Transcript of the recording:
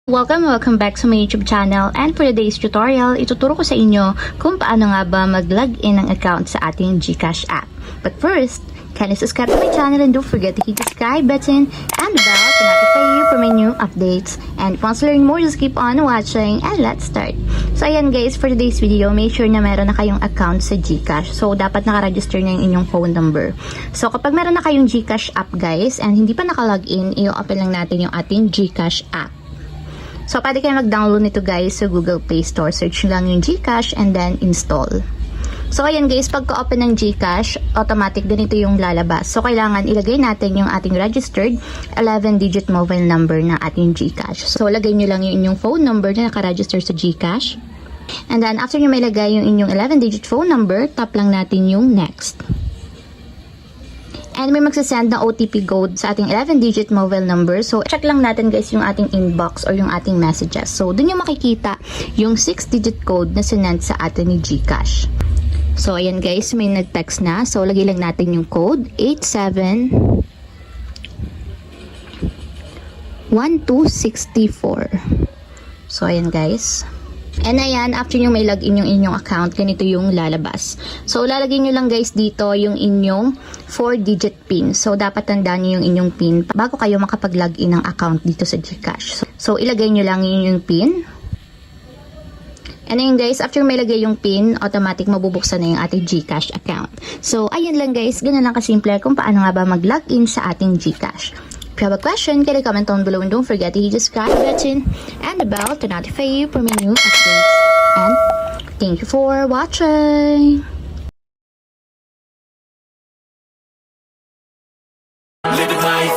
Welcome back sa my YouTube channel, and for today's tutorial, ituturo ko sa inyo kung paano nga ba mag-login ng account sa ating GCash app. But first, kindly subscribe to my channel and don't forget to hit the subscribe button and the bell to notify you for my new updates. And if you want to learn more, just keep on watching and let's start. So ayan guys, for today's video, make sure na meron na kayong account sa GCash. So dapat naka-register na yung inyong phone number. So kapag meron na kayong GCash app guys, and hindi pa naka-login, i-open lang natin yung ating GCash app. So, pwede kayo mag-download nito guys sa Google Play Store. Search nyo lang yung GCash and then install. So, ayan guys, pagka-open ng GCash, automatic ganito yung lalabas. So, kailangan ilagay natin yung ating registered 11-digit mobile number na ating GCash. So, lagay nyo lang yung inyong phone number na naka-register sa GCash. And then, after nyo may lagay yung inyong 11-digit phone number, tap lang natin yung next. And may magsasend na OTP code sa ating 11-digit mobile number. So, check lang natin guys yung ating inbox or yung ating messages. So, dun yung makikita yung 6-digit code na sinend sa atin ni GCash. So, ayan guys, may nag-text na. So, lagay lang natin yung code 871264. So, ayan guys. And ayan, after nyo may login yung inyong account, ganito yung lalabas. So, lalagay nyo lang guys dito yung inyong 4-digit PIN. So, dapat tandaan nyo yung inyong PIN bago kayo makapag-login ng account dito sa GCash. So, ilagay nyo lang yung PIN. And ayun guys, after may lagay yung PIN, automatic mabubuksan na yung ating GCash account. So, ayun lang guys, ganun lang kasimple kung paano nga ba mag-login sa ating GCash. If you have a question, can you comment down below and don't forget to hit the subscribe button and the bell to notify you for my new updates. And thank you for watching! Living life